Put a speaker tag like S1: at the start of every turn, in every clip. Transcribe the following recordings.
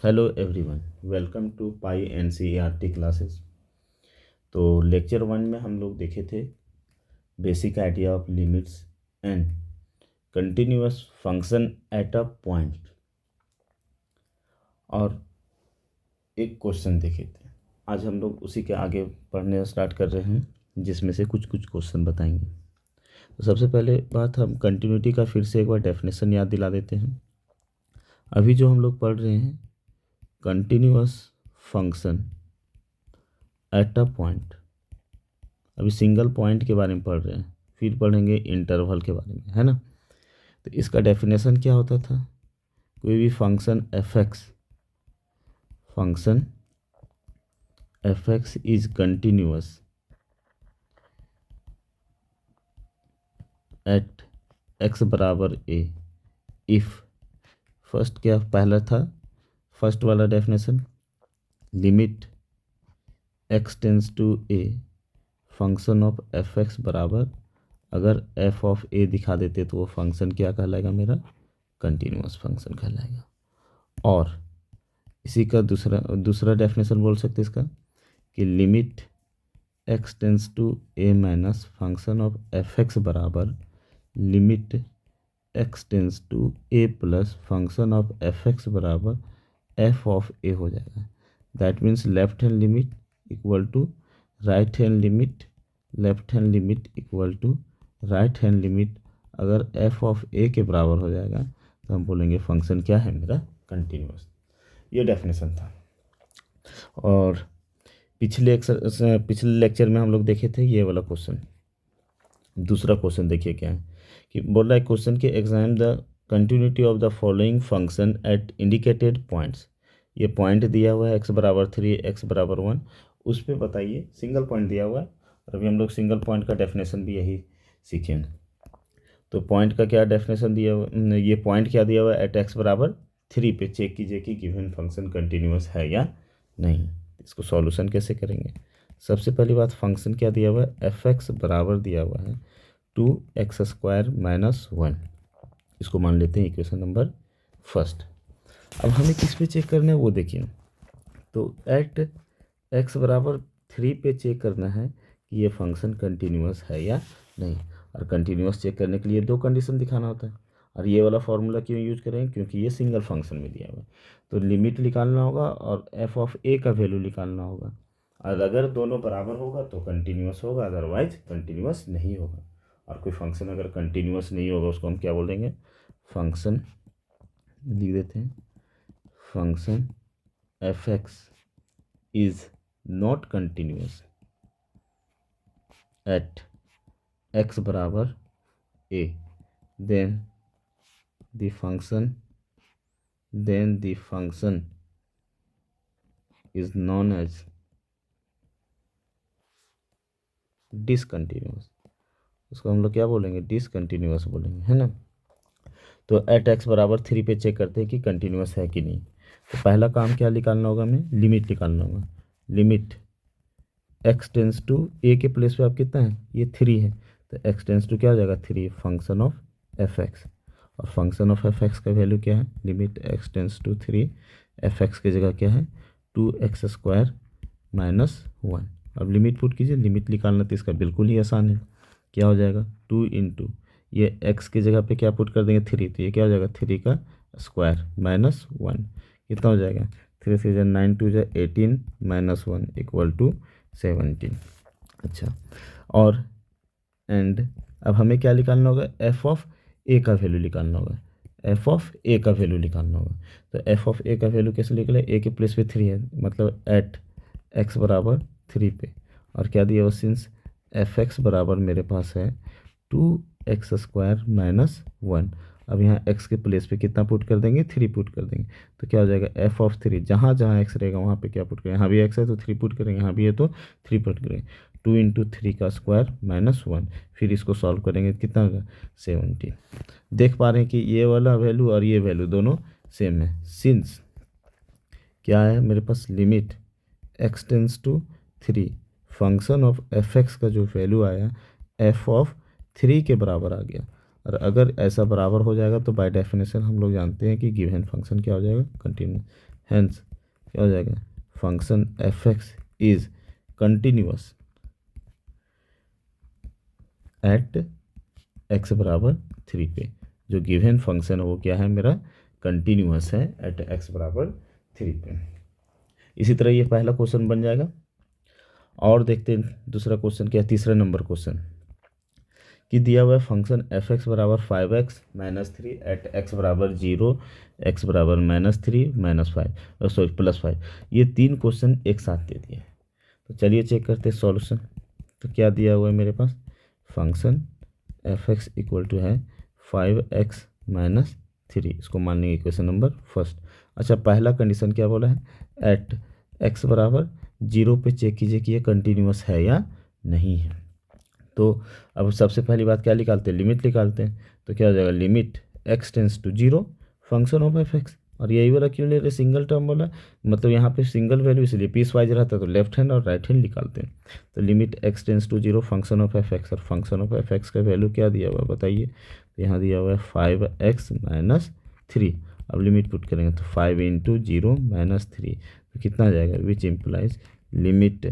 S1: Hello everyone, welcome to Pi NCERT classes. तो lecture 1 में हम लोग देखे थे basic idea of limits and continuous function at a point, और एक क्वेश्चन देखे थे। आज हम लोग उसी के आगे पढ़ने स्टार्ट कर रहे हैं, जिसमें से कुछ क्वेश्चन बताएंगे। तो सबसे पहले बात, हम कंटिन्यूटी का फिर से एक बार डेफिनेशन याद दिला देते हैं। अभी जो हम लोग पढ़ रहे हैं continuous function at a point, अभी सिंगल पॉइंट के बारे में पढ़ रहे हैं, फिर पढ़ेंगे इंटरवल के बारे में, है ना। तो इसका डेफिनेशन क्या होता था? कोई भी function F X is continuous at x बराबर ए इफ, फर्स्ट क्या पहला था, फर्स्ट वाला definition, limit x tends to A function of F x बराबर, अगर एफ ऑफ ए दिखा देते तो वो फंक्शन क्या कहलाएगा मेरा? कंटिन्यूअस फंक्शन कहलाएगा। और इसी का दूसरा डेफिनेशन बोल सकते इसका कि limit x tends to a minus function of F x बराबर limit x tends to a plus function of F x बराबर एफ ऑफ ए हो जाएगा। That means left hand limit equal to right hand limit, left hand limit equal to right hand limit. अगर F of a के बराबर हो जाएगा तो हम बोलेंगे फंक्शन क्या है मेरा? कंटिन्यूअस। ये डेफिनेशन था। और पिछले लेक्चर में हम लोग देखे थे ये वाला क्वेश्चन। दूसरा क्वेश्चन देखिए क्या है कि बोल रहा है क्वेश्चन के exam the continuity of the following function at indicated points. ये पॉइंट दिया हुआ है एक्स बराबर 3, एक्स बराबर 1, उस पर बताइए। सिंगल पॉइंट दिया हुआ है, और अभी हम लोग सिंगल पॉइंट का डेफिनेशन भी यही सीखेंगे। तो पॉइंट का क्या डेफिनेशन दिया हुआ, ये पॉइंट क्या दिया हुआ है? एट एक्स बराबर 3 पे चेक कीजिए कि गिवन फंक्शन कंटिन्यूअस है या नहीं। इसको सॉल्यूशन कैसे करेंगे? सबसे पहली बात, फंक्शन क्या दिया हुआ है? एफ एक्स बराबर दिया हुआ है 2x² माइनस 1। इसको मान लेते हैं इक्वेशन नंबर फर्स्ट। अब हमें किस पे चेक करना है वो देखिए। तो एट एक्स बराबर 3 पे चेक करना है कि ये फंक्शन कंटिन्यूअस है या नहीं। और कंटिन्यूअस चेक करने के लिए दो कंडीशन दिखाना होता है। और ये वाला फॉर्मूला क्यों यूज करें? क्योंकि ये सिंगल फंक्शन में दिया हुआ है। तो लिमिट निकालना होगा और एफ ऑफ ए का वैल्यू निकालना होगा। और अगर दोनों बराबर होगा तो कंटिन्यूअस होगा, अदरवाइज कंटिन्यूअस नहीं होगा। और कोई फंक्शन अगर कंटिन्यूअस नहीं होगा उसको हम क्या बोल देंगे? फंक्शन लिख देते हैं, function F X is not continuous at x बराबर ए, then the function is known as discontinuous. उसको हम लोग क्या बोलेंगे? डिसकंटिन्यूअस बोलेंगे, है ना। तो एट एक्स बराबर 3 पे चेक करते हैं कि कंटिन्यूअस है कि नहीं। तो पहला काम क्या निकालना होगा? हमें लिमिट निकालना होगा। लिमिट एक्स टेंस टू ए के प्लेस पे आप कितना है? ये 3 है, तो एक्स टेंस टू क्या हो जाएगा? 3 फंक्शन ऑफ एफ एक्स। और फंक्शन ऑफ एफ एक्स का वैल्यू क्या है? Limit x tends to 3, F X की जगह क्या है? 2x² minus 1। अब लिमिट पुट कीजिए। लिमिट निकालना तो इसका बिल्कुल ही आसान है। क्या हो जाएगा? 2 इंटू ये एक्स की जगह पे क्या पुट कर देंगे? 3, तो ये क्या हो जाएगा? 3 का स्क्वायर माइनस 1। कितना हो जाएगा? 3 से 9, 2 18 माइनस 1 इक्वल टू 17। अच्छा, और एंड अब हमें क्या निकालना होगा? एफ ऑफ ए का वैल्यू निकालना होगा। एफ ऑफ ए का वैल्यू निकालना होगा। तो एफ ऑफ ए का वैल्यू कैसे निकले? ए के प्लेस पे 3 है, मतलब एट एक्स बराबर 3 पे। और क्या दिया हुआ? सिंस एफ एक्स बराबर मेरे पास है 2x² माइनस 1। अब यहाँ x के प्लेस पे कितना पुट कर देंगे? 3 पुट कर देंगे। तो क्या हो जाएगा? एफ ऑफ 3, जहाँ जहाँ x रहेगा वहाँ पे क्या पुट करेंगे? यहाँ भी x है तो 3 पुट करेंगे, यहाँ भी है तो 3 पुट करेंगे। 2 इंटू 3 का स्क्वायर माइनस 1। फिर इसको सॉल्व करेंगे, कितना होगा? 17। देख पा रहे हैं कि ये वाला वैल्यू और ये वैल्यू दोनों सेम है। सिंस क्या है मेरे पास? Limit x tends to 3, function of F x का जो वैल्यू आया एफ ऑफ 3 के बराबर आ गया। और अगर ऐसा बराबर हो जाएगा तो बाय डेफिनेशन हम लोग जानते हैं कि गिवन फंक्शन क्या हो जाएगा? कंटिन्यूअस। हेंस क्या हो जाएगा, function F X is continuous at x बराबर 3 पे। जो गिवन फंक्शन है वो क्या है मेरा, कंटिन्यूअस है एट एक्स बराबर 3 पे। इसी तरह ये पहला क्वेश्चन बन जाएगा। और देखते हैं दूसरा क्वेश्चन क्या है, तीसरा नंबर क्वेश्चन कि दिया हुआ फंक्शन एफ एक्स बराबर 5x माइनस 3 एट एक्स बराबर 0, एक्स बराबर -3 -5 सॉरी +5। ये तीन क्वेश्चन एक साथ दे दिए। तो चलिए चेक करते हैं सॉल्यूशन। तो क्या दिया हुआ है मेरे पास, function F x equal to है 5x -3, इसको मान लेंगे इक्वेशन नंबर फर्स्ट। अच्छा, पहला कंडीशन क्या बोला है, एट एक्स बराबर 0 पे चेक कीजिए कि ये कंटिन्यूअस है या नहीं है। तो अब सबसे पहली बात क्या निकालते हैं, लिमिट निकालते हैं। तो क्या हो जाएगा, limit x tends to 0 function of F X. और यही वाला क्यों ले रहे, सिंगल टर्म वाला, मतलब यहाँ पे सिंगल वैल्यू इसलिए पीस वाइज रहता है तो लेफ्ट हैंड और राइट हैंड निकालते हैं। तो limit x tends to 0 function of F X, और फंक्शन ऑफ एफ एक्स का वैल्यू क्या दिया हुआ है बताइए। तो यहाँ दिया हुआ है 5x -3। अब लिमिट पुट करेंगे तो 5 × 0 -3 तो कितना आ जाएगा, which implies limit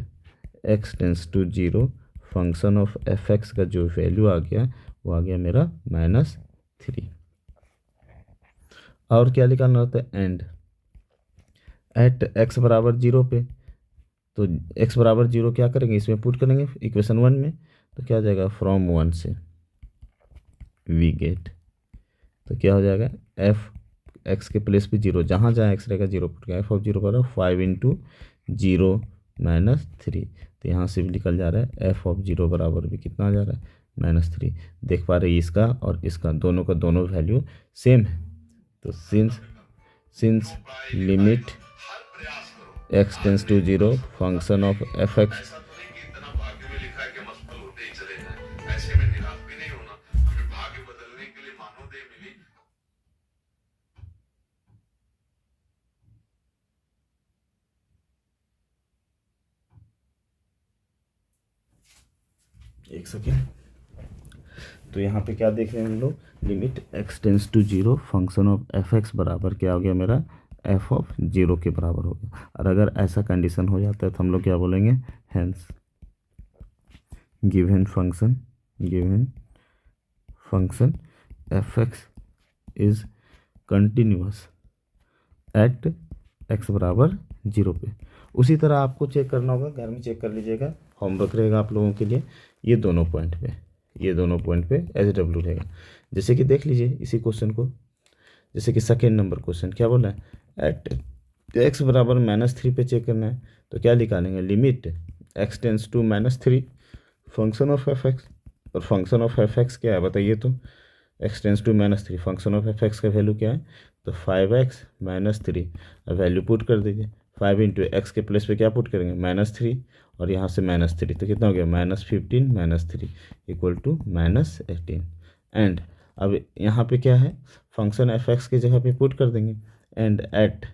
S1: x tends to 0 function of F x का जो वैल्यू आ गया वो आ गया मेरा -3। और क्या निकालना होता है, एंड एट एक्स बराबर 0 पे। तो x बराबर 0 क्या करेंगे, इसमें पुट करेंगे इक्वेशन 1 में। तो क्या हो जाएगा, फ्रॉम 1 से वी गेट, तो क्या हो जाएगा, एफ एक्स के प्लेस पे 0, जहाँ जहाँ एक्स रहेगा 0 पुट करेंगे। एफ ऑफ 0 बराबर 5 × 0 -3। तो यहाँ से भी निकल जा रहा है एफ ऑफ 0 बराबर भी कितना आ जा रहा है, -3। देख पा रहे हैं इसका और इसका दोनों का दोनों वैल्यू सेम है। तो since limit x tends to 0 function of F X, एक सेकेंड। तो यहाँ पे क्या देख रहे हैं हम लोग, limit x tends to 0 function of F x बराबर क्या हो गया मेरा, एफ ऑफ 0 के बराबर हो गया। और अगर ऐसा कंडीशन हो जाता है तो हम लोग क्या बोलेंगे, hence given function F X is continuous at x बराबर 0 पे। उसी तरह आपको चेक करना होगा, घर में चेक कर लीजिएगा, होमवर्क रहेगा आप लोगों के लिए। ये दोनों पॉइंट पे SW रहेगा। जैसे कि देख लीजिए इसी क्वेश्चन को, जैसे कि सेकेंड नंबर क्वेश्चन क्या बोला है, एट एक्स बराबर -3 पे चेक करना है। तो क्या निकालेंगे, limit x tends to -3 function of F X. और फंक्शन ऑफ एफ एक्स क्या है बताइए, तो x tends to -3 function of F x का वैल्यू क्या है, तो 5x -3। अब वैल्यू पुट कर दीजिए, 5 × x के प्लेस पे क्या पुट करेंगे, -3, और यहाँ से -3 तो कितना हो गया, -15 -3 इक्वल टू -18। एंड अब यहाँ पे क्या है, फंक्शन एफ एक्स की जगह पे पुट कर देंगे, एंड एट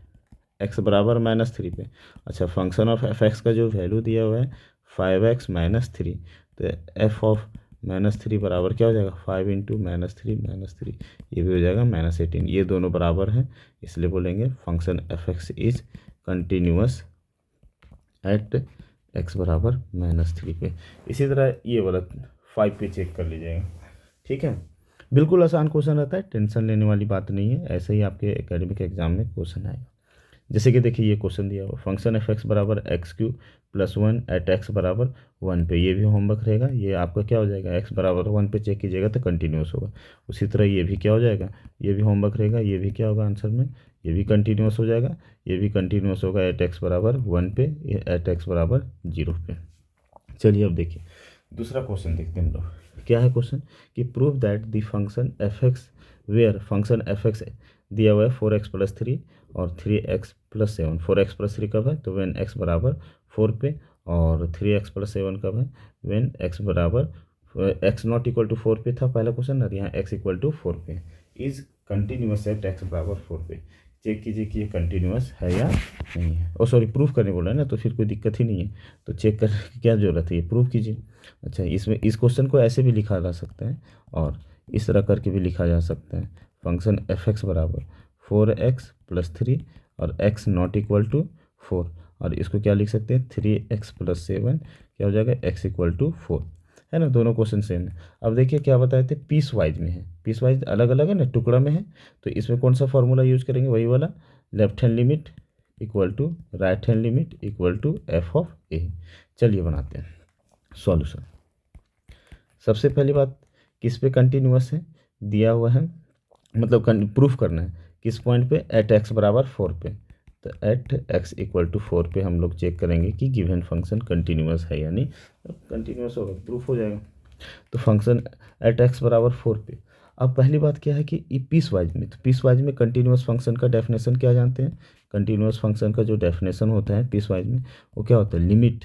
S1: एक्स बराबर -3 पे। अच्छा, फंक्शन ऑफ एफ एक्स का जो वैल्यू दिया हुआ है 5x -3, तो एफ ऑफ -3 बराबर क्या हो जाएगा, 5 × -3 ये भी हो जाएगा -18। ये दोनों बराबर हैं, इसलिए बोलेंगे function F X is continuous at x बराबर -3 पे। इसी तरह ये वाला 5 पे चेक कर लीजिएगा, ठीक है। बिल्कुल आसान क्वेश्चन रहता है, टेंशन लेने वाली बात नहीं है, ऐसे ही आपके एकेडमिक एग्जाम में क्वेश्चन आएगा। जैसे कि देखिए ये क्वेश्चन दिया हुआ, फंक्शन एफ एक्स बराबर x³ + 1 एट एक्स बराबर 1 पे। ये भी होमवर्क रहेगा, ये आपका क्या हो जाएगा, x बराबर 1 पे चेक कीजिएगा तो कंटिन्यूस होगा। उसी तरह ये भी क्या हो जाएगा, ये भी होमवर्क रहेगा, ये भी क्या होगा आंसर में, ये भी कंटिन्यूस हो जाएगा, ये भी कंटिन्यूस होगा एट एक्स बराबर 1 पे, एट एक्स बराबर 0 पे। चलिए अब देखिए दूसरा क्वेश्चन देखते हैं हम लोग। क्या है क्वेश्चन, कि prove that the function F X where function F X दिया हुआ है 4x + 3 और 3x + 7। 4x + 3 कब है, तो व्हेन x बराबर 4 पे, और 3x + 7 कब है, व्हेन x बराबर x नॉट इक्वल टू 4 पे था पहला क्वेश्चन, और यहाँ x इक्वल टू 4 पे। इज कंटिन्यूअस एट x बराबर 4 पे। चेक कीजिए कि ये कंटिन्यूअस है या नहीं है। ओ सॉरी, प्रूफ करने बोला है ना, तो फिर कोई दिक्कत ही नहीं है, तो चेक करने की क्या जरूरत है, ये प्रूफ कीजिए। अच्छा, इसमें इस क्वेश्चन को ऐसे भी लिखा जा सकता है और इस तरह करके भी लिखा जा सकता है, फंक्शन एफ एक्स बराबर 4x + 3 और x नॉट इक्वल टू 4, और इसको क्या लिख सकते हैं 3x + 7 क्या हो जाएगा x इक्वल टू 4, है ना। दोनों क्वेश्चन सेम है। अब देखिए क्या बताए थे, पीस वाइज में है, पीस वाइज अलग अलग है ना, टुकड़ा में है, तो इसमें कौन सा फॉर्मूला यूज करेंगे, वही वाला, left hand limit equal to right hand limit equal to f of a. चलिए बनाते हैं सॉल्यूशन। सबसे पहली बात, किस पे कंटिन्यूअस है, दिया हुआ है, मतलब प्रूफ करना है किस पॉइंट पे, एट x बराबर 4 पे। तो एट x इक्वल टू 4 पे हम लोग चेक करेंगे कि गिवन फंक्शन कंटिन्यूअस है या नहीं। कंटिन्यूअस होगा प्रूफ हो जाएगा। तो फंक्शन एट x बराबर 4 पे। अब पहली बात क्या है कि पीस वाइज में, तो पीस वाइज में कंटिन्यूअस फंक्शन का डेफिनेशन क्या जानते हैं, कंटिन्यूअस फंक्शन का जो डेफिनेशन होता है पीस वाइज में, वो क्या होता है, limit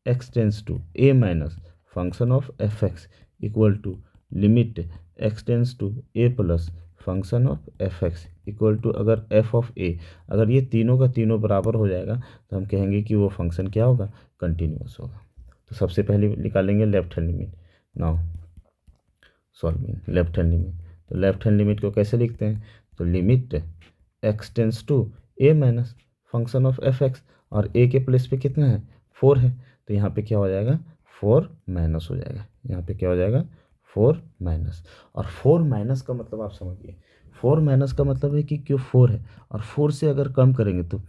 S1: x tends to a minus function of F x equal to limit x tends to a plus function of F x equal to, अगर एफ ऑफ ए, अगर ये तीनों का तीनों बराबर हो जाएगा तो हम कहेंगे कि वो फंक्शन क्या होगा, कंटिन्यूअस होगा। तो सबसे पहले निकालेंगे left hand limit. Now solving left hand limit, तो लेफ्ट हैंड लिमिट को कैसे लिखते हैं, तो limit x tends to a minus function of F X, और a के प्लेस पे कितना है 4 है, तो यहाँ पे क्या हो जाएगा 4 माइनस हो जाएगा, यहाँ पे क्या हो जाएगा 4 माइनस। और 4 माइनस का मतलब आप समझिए, 4 माइनस का मतलब है कि क्यों 4 है, और 4 से अगर कम करेंगे तो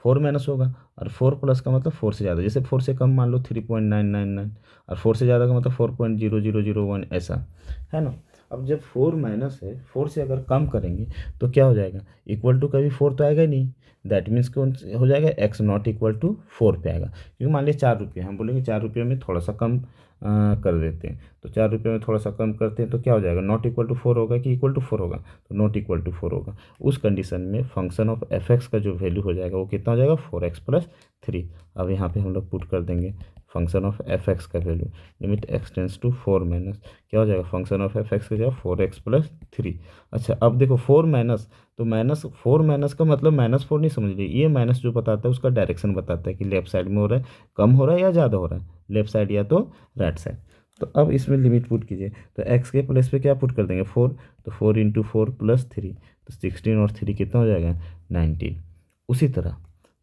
S1: 4 माइनस होगा, और 4 प्लस का मतलब 4 से ज़्यादा, जैसे 4 से कम मान लो 3.999, और 4 से ज़्यादा का मतलब 4.0001, ऐसा है ना। अब जब 4 माइनस है, 4 से अगर कम करेंगे तो क्या हो जाएगा, इक्वल टू कभी 4 तो आएगा ही नहीं, दैट मीन्स कौन हो जाएगा, x नॉट इक्वल टू 4 पे आएगा। क्योंकि मान लीजिए 4 रुपये, हम बोलेंगे 4 रुपये में थोड़ा सा कम कर देते हैं, तो 4 रुपये में थोड़ा सा कम करते हैं तो क्या हो जाएगा, नॉट इक्वल टू 4 होगा कि इक्वल टू 4 होगा, तो नॉट इक्वल टू 4 होगा। उस कंडीशन में फंक्शन ऑफ एफ एक्स का जो वैल्यू हो जाएगा वो कितना हो जाएगा, 4x + 3। अब यहाँ पे हम लोग पुट कर देंगे फंक्शन ऑफ एफ एक्स का value, limit x tends to 4 minus क्या हो जाएगा, फंक्शन ऑफ एफ एक्स का जाएगा 4x + 3। अच्छा अब देखो 4 माइनस, तो माइनस 4 माइनस का मतलब -4 नहीं समझ लीजिए, ये माइनस जो बताता है उसका डायरेक्शन बताता है कि लेफ्ट साइड में हो रहा है, कम हो रहा है या ज़्यादा हो रहा है, लेफ्ट साइड या तो राइट साइड। तो अब इसमें लिमिट पुट कीजिए, तो x के प्लेस पे क्या पुट कर देंगे 4, तो 4 × 4 + 3, तो 16 और 3 कितना हो जाएगा 19। उसी तरह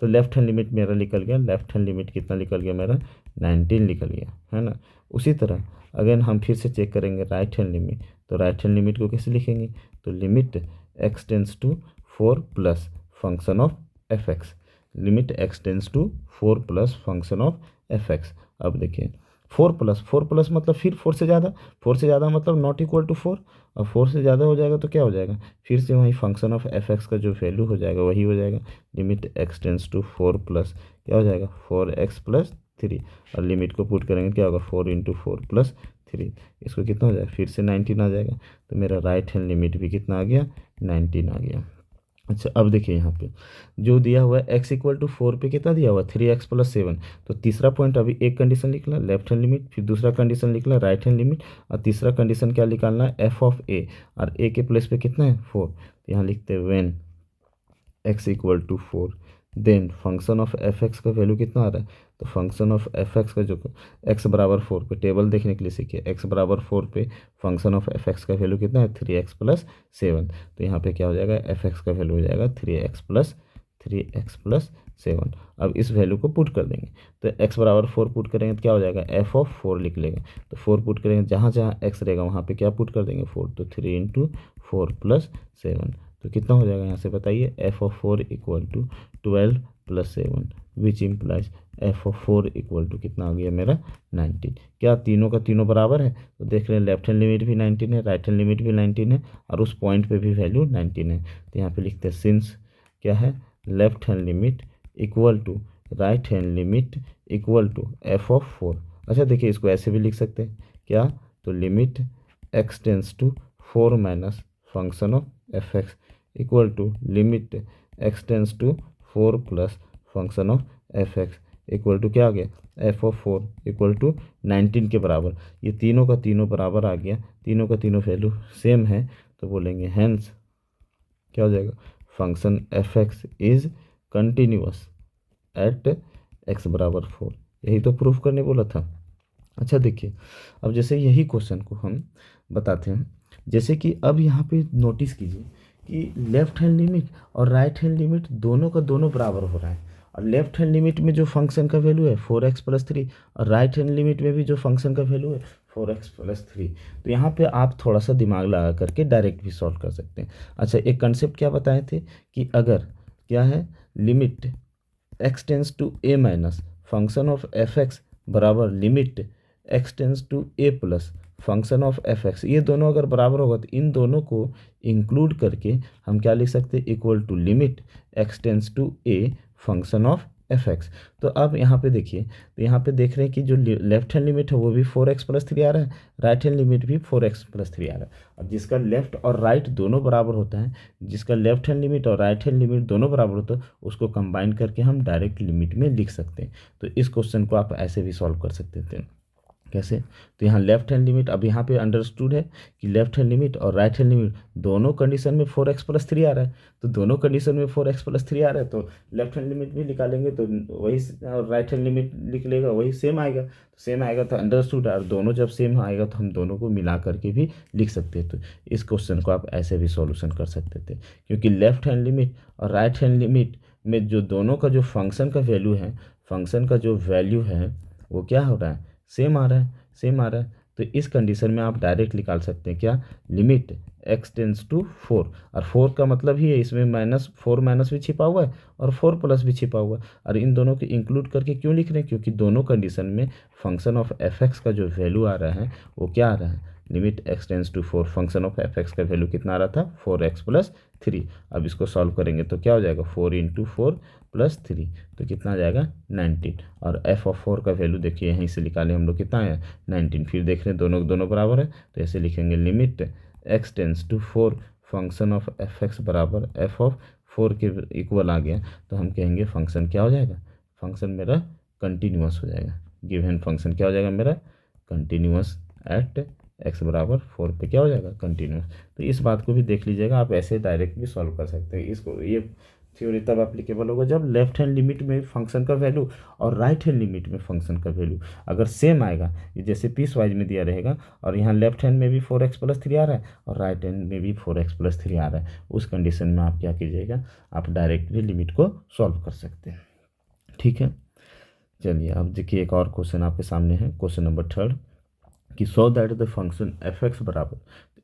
S1: तो लेफ्ट हैंड लिमिट मेरा निकल गया, लेफ्ट हैंड लिमिट कितना निकल गया मेरा 19 निकल गया, है ना। उसी तरह अगर हम फिर से चेक करेंगे राइट हैंड लिमिट, तो राइट हैंड लिमिट को कैसे लिखेंगे, तो limit x tends to 4 plus function of F x, limit x tends to 4 plus function of F x. अब देखिए 4 प्लस मतलब फिर 4 से ज़्यादा, 4 से ज़्यादा मतलब नॉट इक्वल टू 4, और 4 से ज़्यादा हो जाएगा तो क्या हो जाएगा, फिर से वही फंक्शन ऑफ एफ एक्स का जो वैल्यू हो जाएगा वही हो जाएगा, limit x tends to 4 plus क्या हो जाएगा 4x + 3, और लिमिट को पुट करेंगे क्या होगा 4 × 4 + 3, इसको कितना हो जाएगा फिर से 19 आ जाएगा, तो मेरा राइट हैंड लिमिट भी कितना आ गया 19 आ गया। अच्छा अब देखिए यहाँ पे जो दिया हुआ है x इक्वल टू 4 पे कितना दिया हुआ है 3x + 7, तो तीसरा पॉइंट अभी एक कंडीशन निकला लेफ्ट हैंड लिमिट, फिर दूसरा कंडीशन निकला राइट हैंड लिमिट, और तीसरा कंडीशन क्या निकालना है f ऑफ a, और a के प्लेस पे कितना है 4, तो यहाँ लिखते हैं when x equal to 4 then function of F x का वैल्यू कितना आ रहा है, तो फंक्शन ऑफ एफ एक्स का जो x बराबर 4 पे टेबल देखने के लिए सीखिए, x बराबर 4 पे फंक्शन ऑफ एफ एक्स का वैल्यू कितना है 3x + 7, तो यहाँ पे क्या हो जाएगा एफ एक्स का वैल्यू हो जाएगा 3x + 7। अब इस वैल्यू को पुट कर देंगे, तो x बराबर 4 पुट करेंगे तो क्या हो जाएगा f ऑफ 4 लिख लेंगे, तो 4 पुट करेंगे जहाँ जहाँ x रहेगा वहाँ पे क्या पुट कर देंगे 4, तो 3 × 4 + 7, तो कितना हो जाएगा यहाँ से बताइए, f of 4 equal to 12 + 7 which implies f of 4 equal to कितना आ गया मेरा 19। क्या तीनों का तीनों बराबर है, तो देख रहे हैं लेफ्ट हैंड लिमिट भी 19 है, राइट हैंड लिमिट भी 19 है, और उस पॉइंट पे भी वैल्यू 19 है, तो यहाँ पे लिखते हैं सिंस क्या है left hand limit equal to right hand limit equal to f of 4। अच्छा देखिए इसको ऐसे भी लिख सकते हैं क्या, तो limit x tends to 4 minus function of F x equal to limit x tends to 4 plus function of F x equal to क्या आ गया f ऑफ 4 इक्वल टू 19 के बराबर, ये तीनों का तीनों बराबर आ गया, तीनों का तीनों वैल्यू सेम है, तो बोलेंगे हैंस क्या हो जाएगा function F X is continuous eight x बराबर 4, यही तो प्रूफ करने बोला था। अच्छा देखिए अब जैसे यही क्वेश्चन को हम बताते हैं, जैसे कि अब यहाँ पे नोटिस कीजिए कि लेफ्ट हैंड लिमिट और राइट हैंड लिमिट दोनों का दोनों बराबर हो रहा है, और लेफ्ट हैंड लिमिट में जो फंक्शन का वैल्यू है 4x+3 और राइट हैंड लिमिट में भी जो फंक्शन का वैल्यू है 4x+3। तो यहाँ पे आप थोड़ा सा दिमाग लगा करके डायरेक्ट भी सॉल्व कर सकते हैं। अच्छा, एक कंसेप्ट क्या बताए थे कि अगर क्या है, limit x tends to a minus function of f(x) बराबर limit x tends to a plus function of f(x), ये दोनों अगर बराबर होगा तो इन दोनों को इंक्लूड करके हम क्या लिख सकते हैं, equal to limit x tends to a function of f(x). तो अब यहाँ पे देखिए, तो यहाँ पे देख रहे हैं कि जो लेफ्ट हैंड लिमिट है वो भी 4x+3 आ रहा है, राइट हैंड लिमिट भी 4x+3 आ रहा है। अब जिसका लेफ्ट और राइट दोनों बराबर होता है, जिसका लेफ्ट हैंड लिमिट और राइट हैंड लिमिट दोनों बराबर होता है, उसको कंबाइन करके हम डायरेक्ट लिमिट में लिख सकते हैं। तो इस क्वेश्चन को आप ऐसे भी सॉल्व कर सकते थे। कैसे? तो यहाँ लेफ्ट हैंड लिमिट, अब यहाँ पे अंडरस्टूड है कि लेफ्ट हैंड लिमिट और राइट हैंड लिमिट दोनों कंडीशन में 4x+3 आ रहा है, तो दोनों कंडीशन में 4x+3 आ रहा है तो लेफ्ट हैंड लिमिट भी निकालेंगे तो वही, और राइट हैंड लिमिट लिख लेगा वही सेम आएगा, तो सेम आएगा तो अंडरस्टूड है, और दोनों जब सेम आएगा तो हम दोनों को मिला करके भी लिख सकते हैं। तो इस क्वेश्चन को आप ऐसे भी सॉल्यूशन कर सकते थे, क्योंकि लेफ्ट हैंड लिमिट और राइट हैंड लिमिट में जो दोनों का जो फंक्शन का वैल्यू है, फंक्शन का जो वैल्यू है वो क्या हो रहा है, सेम आ रहा है, सेम आ रहा है। तो इस कंडीशन में आप डायरेक्ट निकाल सकते हैं क्या, लिमिट x टेंस टू 4, और 4 का मतलब ही है इसमें -4 माइनस भी छिपा हुआ है और 4 प्लस भी छिपा हुआ है, और इन दोनों को इंक्लूड करके क्यों लिख रहे हैं, क्योंकि दोनों कंडीशन में फंक्शन ऑफ f(x) का जो वैल्यू आ रहा है वो क्या आ रहा है, limit x tends to 4, function of f(x) का वैल्यू कितना आ रहा था, 4x+3। अब इसको सॉल्व करेंगे तो क्या हो जाएगा, 4 × 4 + 3, तो कितना आ जाएगा 19, और f(4) का वैल्यू देखिए यहीं से निकाले हम लोग, कितना है 19। फिर देख रहे हैं दोनों दोनों बराबर है, तो ऐसे लिखेंगे limit x tends to 4 function of f(x) बराबर f(4) के इक्वल आ गया, तो हम कहेंगे फंक्शन क्या हो जाएगा, फंक्शन मेरा कंटिन्यूअस हो जाएगा, गिवन फंक्शन क्या हो जाएगा मेरा, कंटिन्यूअस एट x बराबर 4 पे क्या हो जाएगा, कंटिन्यूअस। तो इस बात को भी देख लीजिएगा, आप ऐसे डायरेक्ट भी सॉल्व कर सकते हैं इसको। ये थ्योरी तब एप्लीकेबल होगा जब लेफ्ट हैंड लिमिट में फंक्शन का वैल्यू और राइट हैंड लिमिट में फंक्शन का वैल्यू अगर सेम आएगा, जैसे पीस वाइज में दिया रहेगा, और यहाँ लेफ्ट हैंड में भी 4x+3 आ रहा है और राइट हैंड में भी 4x+3 आ रहा है, उस कंडीशन में आप क्या कीजिएगा, आप डायरेक्टली लिमिट को सॉल्व कर सकते हैं। ठीक है, चलिए अब देखिए एक और क्वेश्चन आपके सामने है, क्वेश्चन नंबर 3 कि so that the function f(x) बराबर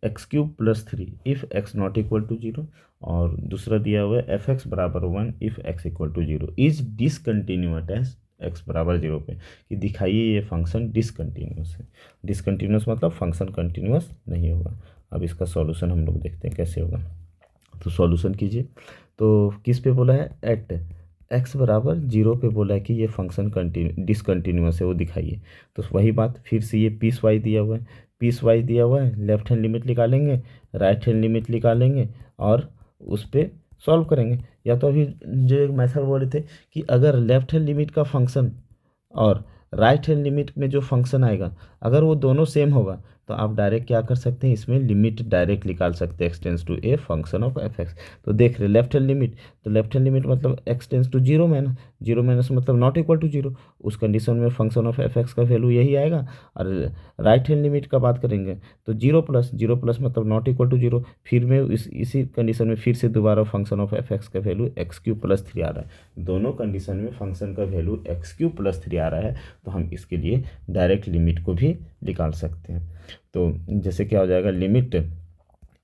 S1: x³ + 3 if x not equal to 0, और दूसरा दिया हुआ है f(x) बराबर 1 if x equal to 0 is discontinuous as x बराबर 0 पे, कि दिखाइए ये फंक्शन डिसकंटिन्यूअस है। डिसकंटिन्यूअस मतलब फंक्शन कंटिन्यूअस नहीं होगा। अब इसका सॉल्यूशन हम लोग देखते हैं कैसे होगा। तो सॉल्यूशन कीजिए, तो किस पे बोला है, एट x बराबर 0 पे बोला है कि ये फंक्शन डिसकंटिन्यूअस है, वो दिखाइए। तो वही बात फिर से, ये पीस वाइज दिया हुआ है, पीस वाइज दिया हुआ है, लेफ्ट हैंड लिमिट निकालेंगे, राइट हैंड लिमिट निकालेंगे और उस पर सॉल्व करेंगे। या तो अभी जो एक मेथड बोले थे कि अगर लेफ्ट हैंड लिमिट का फंक्शन और राइट हैंड लिमिट में जो फंक्शन आएगा अगर वो दोनों सेम होगा तो आप डायरेक्ट क्या कर सकते हैं, इसमें लिमिट डायरेक्ट निकाल सकते हैं, x tends to a function of f(x). तो देख रहे लेफ्ट हैंड लिमिट, तो लेफ्ट हैंड लिमिट मतलब x tends to 0 minus 0 minus मतलब नॉट इक्वल टू 0, उस कंडीशन में फंक्शन ऑफ f(x) का वैल्यू यही आएगा। और राइट हैंड लिमिट का बात करेंगे तो 0 प्लस मतलब नॉट इक्वल टू 0, फिर में इसी कंडीशन में फिर से दोबारा फंक्शन ऑफ f(x) का वैल्यू x³ + 3 आ रहा है। दोनों कंडीशन में फंक्शन का वैल्यू x³ + 3 आ रहा है, तो हम इसके लिए डायरेक्ट लिमिट को भी निकाल सकते हैं। तो जैसे क्या हो जाएगा, limit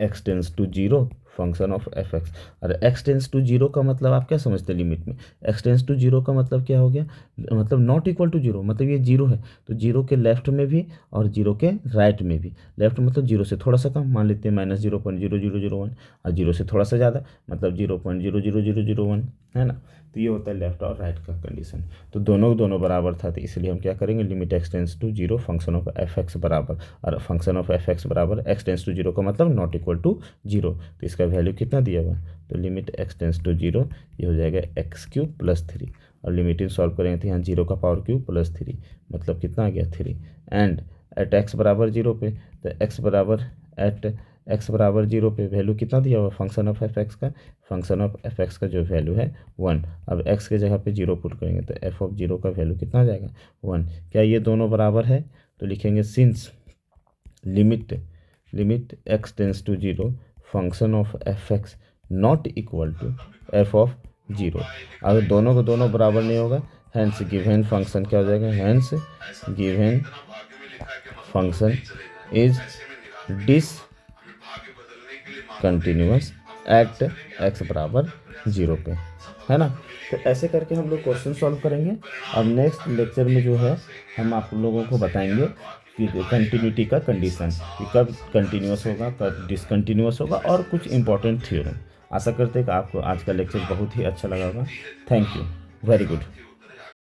S1: x tends to 0 function of f(x), और x टेंस टू 0 का मतलब आप क्या समझते हैं, लिमिट में x टेंस टू 0 का मतलब क्या हो गया, मतलब नॉट इक्वल टू 0, मतलब ये 0 है तो 0 के लेफ्ट में भी और 0 के राइट में भी। लेफ्ट मतलब 0 से थोड़ा सा कम, मान लेते हैं -0.0001, और 0 से थोड़ा सा ज़्यादा मतलब 0.00001, है ना। तो ये होता है लेफ्ट और राइट का कंडीशन। तो दोनों बराबर था, तो इसलिए हम क्या करेंगे, limit x tends to 0 function of f(x) बराबर, और फंक्शन ऑफ f(x) बराबर x टेंस टू 0 का मतलब नॉट इक्वल टू 0, तो इसका वैल्यू कितना दिया हुआ है, तो लिमिट x टेंस टू 0 ये हो जाएगा x³ + 3, और लिमिटिंग सॉल्व करेंगे तो यहाँ 0 का पावर क्यूब + 3 मतलब कितना आ गया 3, एंड एट x बराबर 0 पे, तो x बराबर 0 पे वैल्यू कितना दिया हुआ फंक्शन ऑफ f(x) का, फंक्शन ऑफ f(x) का जो वैल्यू है 1। अब x के जगह पे 0 पुट करेंगे तो f(0) का वैल्यू कितना आ जाएगा 1। क्या ये दोनों बराबर है, तो लिखेंगे since limit x tends to 0 function of f(x) not equal to f of zero. अगर दोनों को दोनों बराबर नहीं होगा, हैंस गिवन फंक्शन क्या हो जाएगा, hence given function is discontinuous at x बराबर जीरो पे, है ना। तो ऐसे करके हम लोग क्वेश्चन सॉल्व करेंगे। अब नेक्स्ट लेक्चर में जो है हम आप लोगों को बताएंगे कि कंटिन्यूटी का कंडीशन, कि कब कंटिन्यूअस होगा, कब डिसकंटिन्यूअस होगा, और कुछ इंपॉर्टेंट थ्योरम। आशा करते हैं कि आपको आज का लेक्चर बहुत ही अच्छा लगा होगा। Thank you, very good.